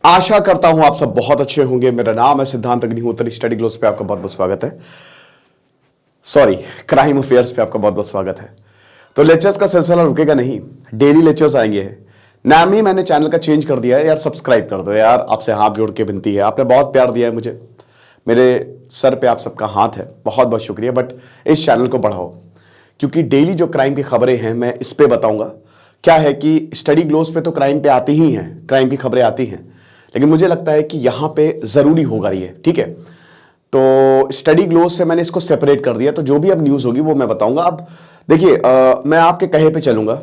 आशा करता हूं आप सब बहुत अच्छे होंगे। मेरा नाम है सिद्धांत अग्निहोत्री। स्टडी ग्लोस पे आपका बहुत बहुत स्वागत है। सॉरी, क्राइम अफेयर्स पे आपका बहुत बहुत स्वागत है। तो लेक्चर्स का सिलसिला रुकेगा नहीं, डेली लेक्चर्स आएंगे। नाम ही मैंने चैनल का चेंज कर दिया है यार। सब्सक्राइब कर दो यार, आपसे हाथ जोड़ के विनती है। आपने बहुत प्यार दिया है मुझे, मेरे सर पे आप सबका हाथ है, बहुत बहुत शुक्रिया। बट इस चैनल को बढ़ाओ, क्योंकि डेली जो क्राइम की खबरें हैं मैं इस पे बताऊंगा। क्या है कि स्टडी ग्लोस पे तो क्राइम पे आती ही हैं, क्राइम की खबरें आती हैं, लेकिन मुझे लगता है कि यहां पे जरूरी होगा ये, ठीक है। तो स्टडी ग्लोस से मैंने इसको सेपरेट कर दिया, तो जो भी अब न्यूज होगी वो मैं बताऊंगा। अब देखिए, मैं आपके कहे पे चलूंगा।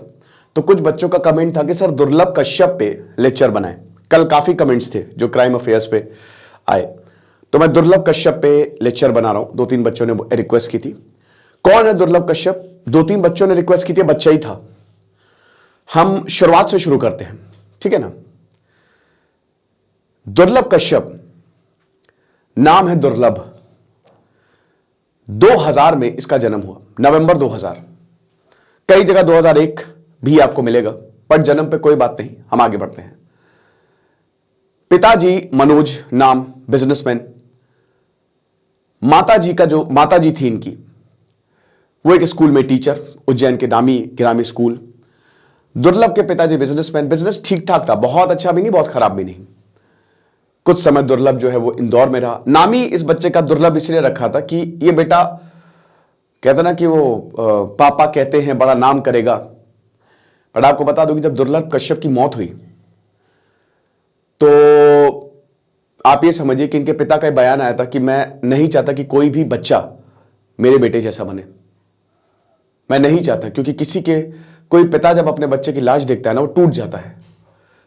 तो कुछ बच्चों का कमेंट था कि सर दुर्लभ कश्यप पे लेक्चर बनाए। कल काफी कमेंट्स थे जो क्राइम अफेयर्स पे आए, तो मैं दुर्लभ कश्यप पे लेक्चर बना रहा हूं। 2-3 बच्चों ने रिक्वेस्ट की थी। कौन है दुर्लभ कश्यप? 2-3 बच्चों ने रिक्वेस्ट की थी, बच्चा ही था। हम शुरुआत से शुरू करते हैं, ठीक है ना। दुर्लभ कश्यप, नाम है दुर्लभ। 2000 में इसका जन्म हुआ, नवंबर 2000। कई जगह 2001 भी आपको मिलेगा, पर जन्म पे कोई बात नहीं, हम आगे बढ़ते हैं। पिताजी मनोज नाम, बिजनेसमैन। माताजी का जो माताजी थी इनकी, वो एक स्कूल में टीचर, उज्जैन के नामी गिरामी स्कूल। दुर्लभ के पिताजी बिजनेसमैन। बिजनेस ठीक ठाक था, बहुत अच्छा भी नहीं, बहुत खराब भी नहीं। कुछ समय दुर्लभ जो है वो इंदौर में रहा। नाम ही इस बच्चे का दुर्लभ इसलिए रखा था कि ये बेटा, कहते ना कि वो पापा कहते हैं बड़ा नाम करेगा। पर आपको बता दूं कि जब दुर्लभ कश्यप की मौत हुई, तो आप ये समझिए कि इनके पिता का बयान आया था कि मैं नहीं चाहता कि कोई भी बच्चा मेरे बेटे जैसा बने। मैं नहीं चाहता, क्योंकि कोई पिता जब अपने बच्चे की लाश देखता है ना, वो टूट जाता है।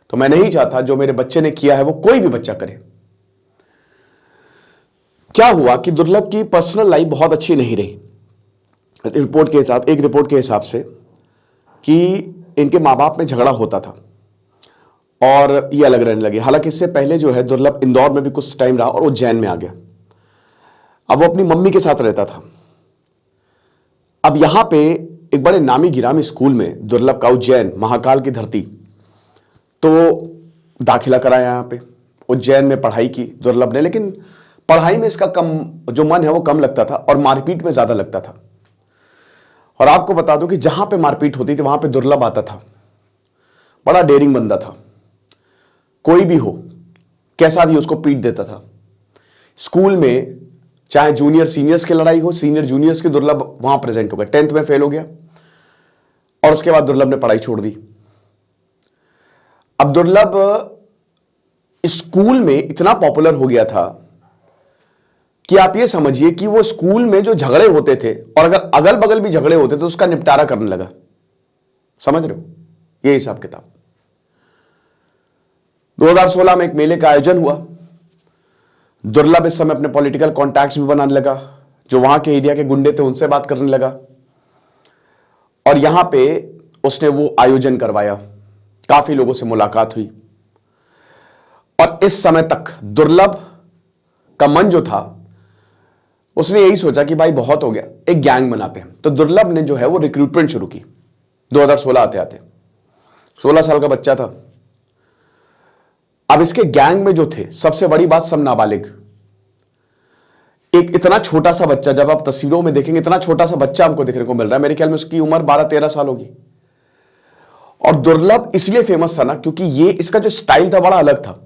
तो मैं नहीं चाहता जो मेरे बच्चे ने किया है वो कोई भी बच्चा करे। क्या हुआ कि दुर्लभ की पर्सनल लाइफ बहुत अच्छी नहीं रही। एक रिपोर्ट के हिसाब से कि इनके मां बाप में झगड़ा होता था और ये अलग रहने लगे। हालांकि इससे पहले जो है दुर्लभ इंदौर में भी कुछ टाइम रहा और उज्जैन में आ गया। अब वो अपनी मम्मी के साथ रहता था। अब यहां पे एक बड़े नामी गिरामी स्कूल में दुर्लभ का, उज्जैन महाकाल की धरती, तो दाखिला कराया यहां पे। उज्जैन में पढ़ाई की दुर्लभ ने, लेकिन पढ़ाई में इसका कम जो मन है वो कम लगता था और मारपीट में ज्यादा लगता था। और आपको बता दूं कि जहां पे मारपीट होती थी वहां पे दुर्लभ आता था। बड़ा डेयरिंग बंदा था, कोई भी हो कैसा भी उसको पीट देता था। स्कूल में चाहे जूनियर सीनियर्स की लड़ाई हो, सीनियर जूनियर्स की, दुर्लभ वहां प्रेजेंट हो गया। 10th में फेल हो गया और उसके बाद दुर्लभ ने पढ़ाई छोड़ दी। अब दुर्लभ स्कूल में इतना पॉपुलर हो गया था कि आप ये समझिए कि वो स्कूल में जो झगड़े होते थे, और अगर अगल बगल भी झगड़े होते तो उसका निपटारा करने लगा। समझ रहे हो ये हिसाब किताब। 2016 में एक मेले का आयोजन हुआ। दुर्लभ इस समय अपने पॉलिटिकल कॉन्टैक्ट्स भी बनाने लगा। जो वहां के एरिया के गुंडे थे उनसे बात करने लगा, और यहां पे उसने वो आयोजन करवाया। काफी लोगों से मुलाकात हुई, और इस समय तक दुर्लभ का मन जो था, उसने यही सोचा कि भाई बहुत हो गया, एक गैंग बनाते हैं। तो दुर्लभ ने जो है वो रिक्रूटमेंट शुरू की 2016 आते आते। 16 साल का बच्चा था। अब इसके गैंग में जो थे, सबसे बड़ी बात, सब नाबालिग। एक इतना छोटा सा बच्चा, जब आप तस्वीरों में देखेंगे इतना छोटा सा बच्चा हमको देखने को मिल रहा है। मेरे ख्याल में उसकी उम्र 12-13 साल होगी। और दुर्लभ इसलिए फेमस था ना, क्योंकि ये इसका जो स्टाइल था बड़ा अलग था।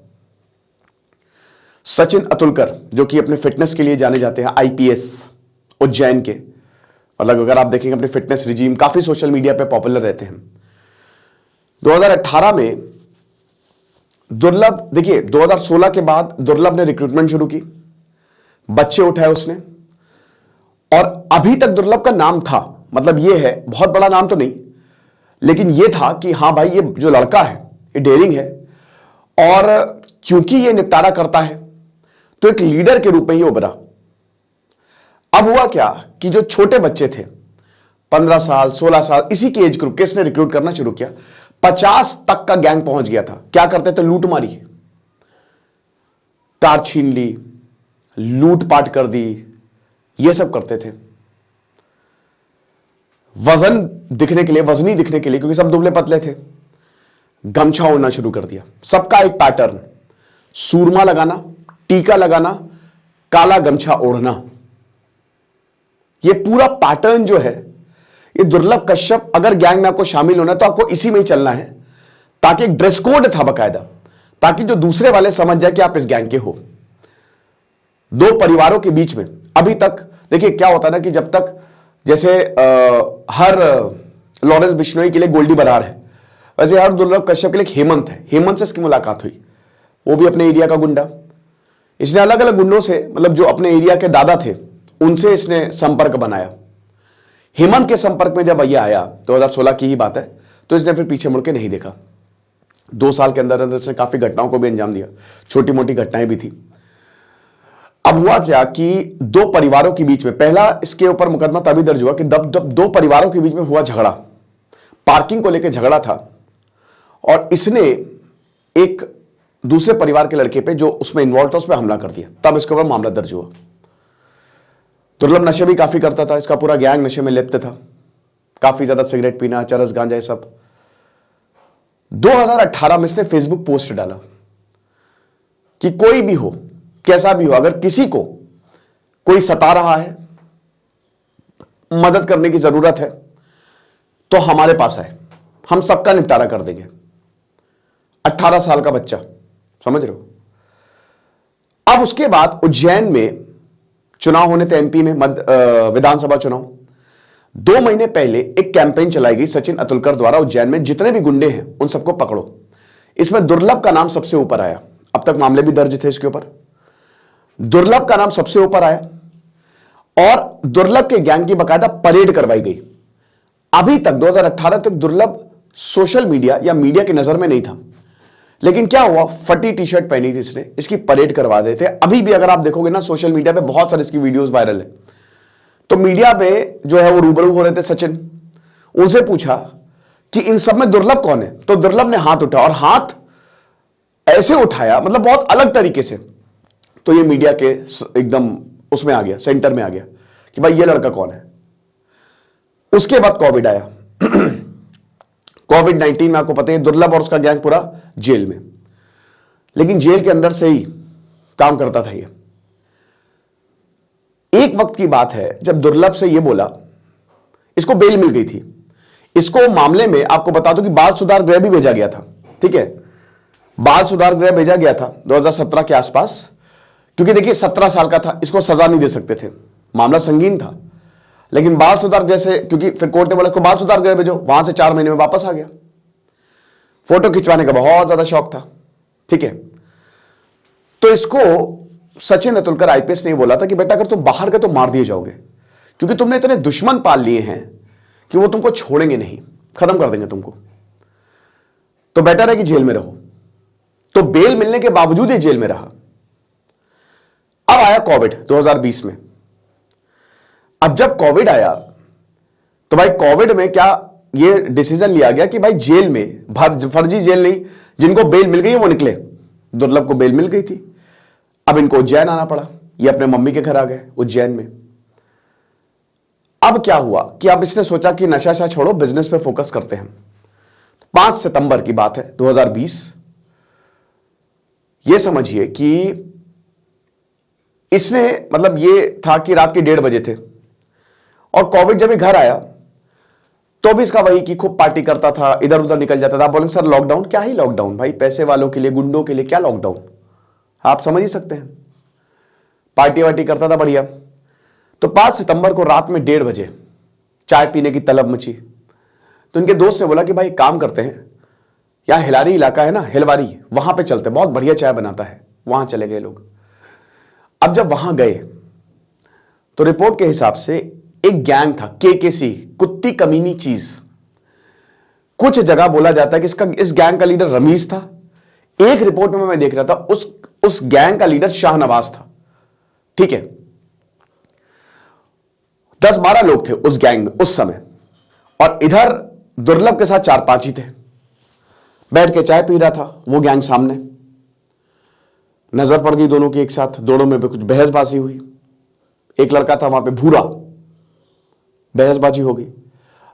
सचिन अतुलकर, जो कि अपने फिटनेस के लिए जाने जाते हैं, आईपीएस उज्जैन के, मतलब अगर आप देखेंगे अपने फिटनेस रिजीम, काफी सोशल मीडिया पे पॉपुलर रहते हैं। 2018 में दुर्लभ, देखिए 2016 के बाद दुर्लभ ने रिक्रूटमेंट शुरू की, बच्चे उठाए उसने, और अभी तक दुर्लभ का नाम था, मतलब ये है बहुत बड़ा नाम तो नहीं, लेकिन ये था कि हाँ भाई ये जो लड़का है ये डेयरिंग है, और क्योंकि ये निपटारा करता है तो एक लीडर के रूप में ये उभरा। अब हुआ क्या कि जो छोटे बच्चे थे, 15 साल 16 साल, इसी की एज ग्रुप के इसने रिक्रूट करना शुरू किया। 50 तक का गैंग पहुंच गया था। क्या करते थे? लूट मारी, कार छीन ली, लूटपाट कर दी, ये सब करते थे। वजन दिखने के लिए, वजनी दिखने के लिए, क्योंकि सब दुबले पतले थे, गमछा ओढ़ना शुरू कर दिया। सबका एक पैटर्न, सूरमा लगाना, टीका लगाना, काला गमछा ओढ़ना, यह पूरा पैटर्न जो है, ये दुर्लभ कश्यप अगर गैंग में आपको शामिल होना है तो आपको इसी में ही चलना है, ताकि एक ड्रेस कोड था बकायदा, ताकि जो दूसरे वाले समझ जाए कि आप इस गैंग के हो। दो परिवारों के बीच में अभी तक देखिए क्या होता है ना कि जब तक जैसे हर लॉरेंस बिश्नोई के लिए गोल्डी बरार है, वैसे हर दुर्लभ कश्यप के लिए हेमंत है। हेमंत से इसकी मुलाकात हुई, वो भी अपने एरिया का गुंडा। इसने अलग अलग गुंडों से, मतलब जो अपने एरिया के दादा थे उनसे इसने संपर्क बनाया। हेमंत के संपर्क में जब ये आया 2016 की ही बात है, तो इसने फिर पीछे मुड़ के नहीं देखा। 2 साल के अंदर अंदर से काफी घटनाओं को भी अंजाम दिया, छोटी मोटी घटनाएं भी थी। अब हुआ क्या कि दो परिवारों के बीच में, पहला इसके ऊपर मुकदमा तभी दर्ज हुआ कि जब दो परिवारों के बीच में हुआ झगड़ा, पार्किंग को लेकर झगड़ा था, और इसने एक दूसरे परिवार के लड़के पे जो उसमें इन्वॉल्व था उस पर हमला कर दिया, तब इसके ऊपर मामला दर्ज हुआ। दुर्लभ नशे भी काफी करता था, इसका पूरा गैंग नशे में लिप्त था, काफी ज्यादा सिगरेट पीना, चरस, गांजा, ये सब। 2018 में इसने फेसबुक पोस्ट डाला कि कोई भी हो, कैसा भी हो, अगर किसी को कोई सता रहा है, मदद करने की जरूरत है, तो हमारे पास आए, हम सबका निपटारा कर देंगे। 18 साल का बच्चा, समझ रहे हो। अब उसके बाद उज्जैन में चुनाव होने थे, एमपी में विधानसभा चुनाव। 2 महीने पहले एक कैंपेन चलाई गई सचिन अतुलकर द्वारा उज्जैन में, जितने भी गुंडे हैं उन सबको पकड़ो। इसमें दुर्लभ का नाम सबसे ऊपर आया। अब तक मामले भी दर्ज थे इसके ऊपर, दुर्लभ का नाम सबसे ऊपर आया, और दुर्लभ के गैंग की बकायदा परेड करवाई गई। अभी तक 2018 तक दुर्लभ सोशल मीडिया या मीडिया की नजर में नहीं था, लेकिन क्या हुआ, फटी टी शर्ट पहनी थी इसने, इसकी परेड करवा देते। अभी भी अगर आप देखोगे ना सोशल मीडिया पे बहुत सारी इसकी वीडियोस वायरल है। तो मीडिया पे जो है वो रूबरू हो रहे थे सचिन, उनसे पूछा कि इन सब में दुर्लभ कौन है, तो दुर्लभ ने हाथ उठाया, और हाथ ऐसे उठाया, मतलब बहुत अलग तरीके से, तो ये मीडिया के एकदम उसमें आ गया, सेंटर में आ गया कि भाई ये लड़का कौन है। उसके बाद कोविड आया। कोविड-19 में आपको पता है दुर्लभ और उसका गैंग पूरा जेल में, लेकिन जेल के अंदर से ही काम करता था ये। एक वक्त की बात है जब दुर्लभ से ये बोला, इसको बेल मिल गई थी। इसको मामले में आपको बता दूं कि बाल सुधार गृह भी भेजा गया था, ठीक है, बाल सुधार गृह भेजा गया था 2017 के आसपास, क्योंकि देखिए 17 साल का था, इसको सजा नहीं दे सकते थे, मामला संगीन था। लेकिन बाल सुधार गृह से, क्योंकि फिर कोर्ट ने बोला इसको बाल सुधार गृह भेजो, वहां से 4 महीने में वापस आ गया। फोटो खिंचवाने का बहुत ज्यादा शौक था, ठीक है। तो इसको सचिन अतुलकर आईपीएस ने बोला था कि बेटा अगर तुम बाहर गए तो मार दिए जाओगे, क्योंकि तुमने इतने दुश्मन पाल लिए हैं कि वो तुमको छोड़ेंगे नहीं, खत्म कर देंगे तुमको, तो बेटर है कि जेल में रहो। तो बेल मिलने के बावजूद ही जेल में रहा। अब आया कोविड 2020 में। अब जब कोविड आया तो भाई कोविड में क्या ये डिसीजन लिया गया कि भाई जेल में, फर्जी जेल नहीं, जिनको बेल मिल गई है वो निकले। दुर्लभ को बेल मिल गई थी, अब इनको उज्जैन आना पड़ा, ये अपने मम्मी के घर आ गए उज्जैन में। अब क्या हुआ कि अब इसने सोचा कि नशा छोड़ो, बिजनेस पे फोकस करते हैं। 5 सितंबर की बात है 2020। ये समझिए कि इसने, मतलब ये था कि रात के 1:30 बजे थे, और कोविड जब ये घर आया तो भी इसका वही कि खूब पार्टी करता था, इधर उधर निकल जाता था। आप बोलेंगे सर लॉकडाउन, क्या ही लॉकडाउन भाई, पैसे वालों के लिए, गुंडों के लिए क्या लॉकडाउन, आप समझ ही सकते हैं। पार्टी वार्टी करता था बढ़िया। तो 5 सितंबर को रात में 1:30 बजे चाय पीने की तलब मची, तो इनके दोस्त ने बोला कि भाई काम करते हैं, यहां हिलारी इलाका है ना, हिलवारी, वहां पे चलते, बहुत बढ़िया चाय बनाता है, वहां चले गए लोग। अब जब वहां गए तो रिपोर्ट के हिसाब से एक गैंग था, केकेसी, कुत्ती कमीनी चीज। कुछ जगह बोला जाता है कि इस गैंग का लीडर रमीज था। एक रिपोर्ट में मैं देख रहा था उस गैंग का लीडर शाहनवाज था, ठीक है। 10-12 लोग थे उस गैंग में उस समय, और इधर दुर्लभ के साथ 4-5 ही थे। बैठ के चाय पी रहा था वो गैंग सामने, नजर पड़ गई दोनों की एक साथ, दोनों में भी कुछ बहसबाजी हुई। एक लड़का था वहां पे भूरा, बहसबाजी हो गई।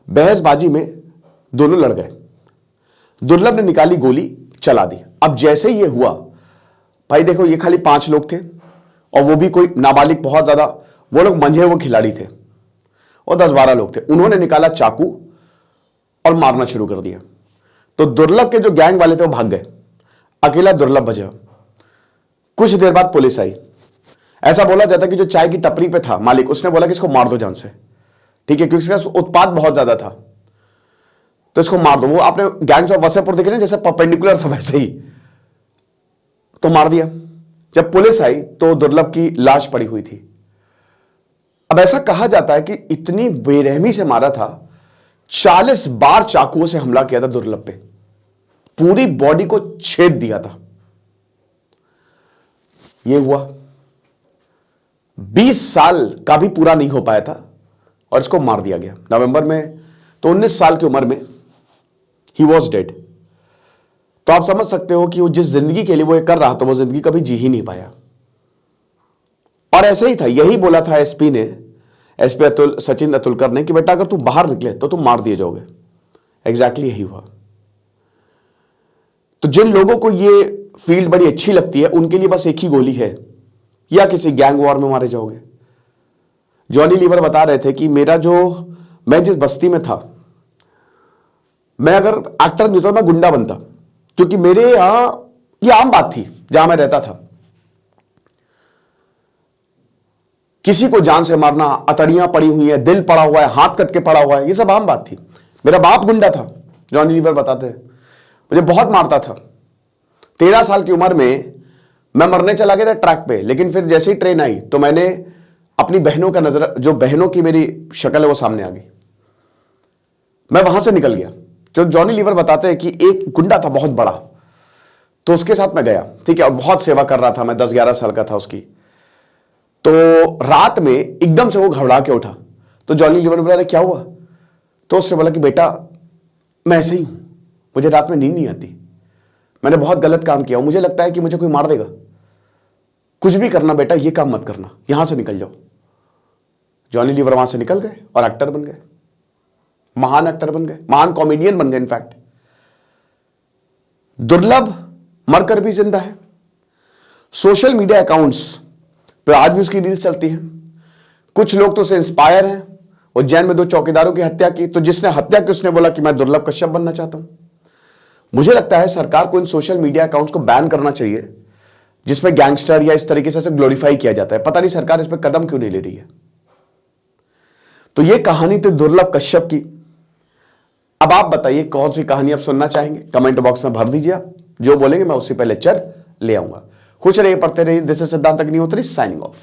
बहसबाजी में दोनों लड़ गए। दुर्लभ ने निकाली गोली, चला दी। अब जैसे ये हुआ, भाई देखो ये खाली 5 लोग थे और वो भी कोई नाबालिग, बहुत ज्यादा वो लोग मंझे वो खिलाड़ी थे, और 10-12 लोग थे। उन्होंने निकाला चाकू और मारना शुरू कर दिया। तो दुर्लभ के जो गैंग वाले थे वो भाग गए, अकेला दुर्लभ बचा। कुछ देर बाद पुलिस आई। ऐसा बोला जाता कि जो चाय की टपरी पे था मालिक, उसने बोला कि इसको मार दो जान से, ठीक है, क्योंकि इसका उत्पाद बहुत ज्यादा था, तो इसको मार दो। वो आपने गैंग्स ऑफ वसेपुर देखे ना, जैसे परपेंडिकुलर था वैसे ही, तो मार दिया। जब पुलिस आई तो दुर्लभ की लाश पड़ी हुई थी। अब ऐसा कहा जाता है कि इतनी बेरहमी से मारा था, 40 बार चाकुओं से हमला किया था दुर्लभ पे, पूरी बॉडी को छेद दिया था। यह हुआ 20 साल का भी पूरा नहीं हो पाया था और इसको मार दिया गया नवंबर में। तो 19 साल की उम्र में ही वॉज डेड। तो आप समझ सकते हो कि वो जिस जिंदगी के लिए वो ये कर रहा था, वो जिंदगी कभी जी ही नहीं पाया। और ऐसे ही था, यही बोला था एसपी ने, एसपी सचिन अतुलकर ने, कि बेटा अगर तू बाहर निकले तो तुम मार दिए जाओगे। एग्जैक्टली यही हुआ। तो जिन लोगों को ये फील्ड बड़ी अच्छी लगती है, उनके लिए बस एक ही गोली है, या किसी गैंग वॉर में मारे जाओगे। जॉनी लीवर बता रहे थे कि मैं जिस बस्ती में था, मैं अगर एक्टर नहीं होता मैं गुंडा बनता, क्योंकि मेरे यहां ये आम बात थी जहां मैं रहता था। किसी को जान से मारना, अतड़ियां पड़ी हुई है, दिल पड़ा हुआ है, हाथ कट के पड़ा हुआ है, ये सब आम बात थी। मेरा बाप गुंडा था, जॉनी लीवर बताते हैं, मुझे बहुत मारता था। 13 साल की उम्र में मैं मरने चला गया था ट्रैक पे, लेकिन फिर जैसे ही ट्रेन आई तो मैंने अपनी बहनों का नजर, जो बहनों की मेरी शक्ल है वो सामने आ गई, मैं वहां से निकल गया। जो जॉनी लीवर बताते हैं कि एक गुंडा था बहुत बड़ा, तो उसके साथ मैं गया, ठीक है, और बहुत सेवा कर रहा था मैं, 10-11 साल का था उसकी। तो रात में एकदम से वो घबरा के उठा, तो जॉनी लीवर ने बोला क्या हुआ? तो उसने बोला कि बेटा मैं ऐसे ही हूं, मुझे रात में नींद नहीं आती, मैंने बहुत गलत काम किया, मुझे लगता है कि मुझे कोई मार देगा, कुछ भी करना बेटा, ये काम मत करना, यहां से निकल जाओ। जॉनी लीवर वहां से निकल गए और एक्टर बन गए, महान एक्टर बन गए, महान कॉमेडियन बन गए। इनफैक्ट दुर्लभ मरकर भी जिंदा है। सोशल मीडिया अकाउंट्स पे आज भी उसकी रील्स चलती हैं। कुछ लोग तो उसे इंस्पायर हैं। उज्जैन में 2 चौकीदारों की हत्या की, तो जिसने हत्या की उसने बोला कि मैं दुर्लभ कश्यप बनना चाहता हूं। मुझे लगता है सरकार को इन सोशल मीडिया अकाउंट्स को बैन करना चाहिए, जिसमें गैंगस्टर या इस तरीके से ग्लोरीफाई किया जाता है। पता नहीं सरकार इस पर कदम क्यों नहीं ले रही है। तो ये कहानी थी दुर्लभ कश्यप की। अब आप बताइए कौन सी कहानी आप सुनना चाहेंगे, कमेंट बॉक्स में भर दीजिए। आप जो बोलेंगे मैं उससे पहले लेक्चर ले आऊंगा। खुश रहिए, पढ़ते रहिए। दिस इज सिद्धांत अग्निहोत्री साइनिंग ऑफ।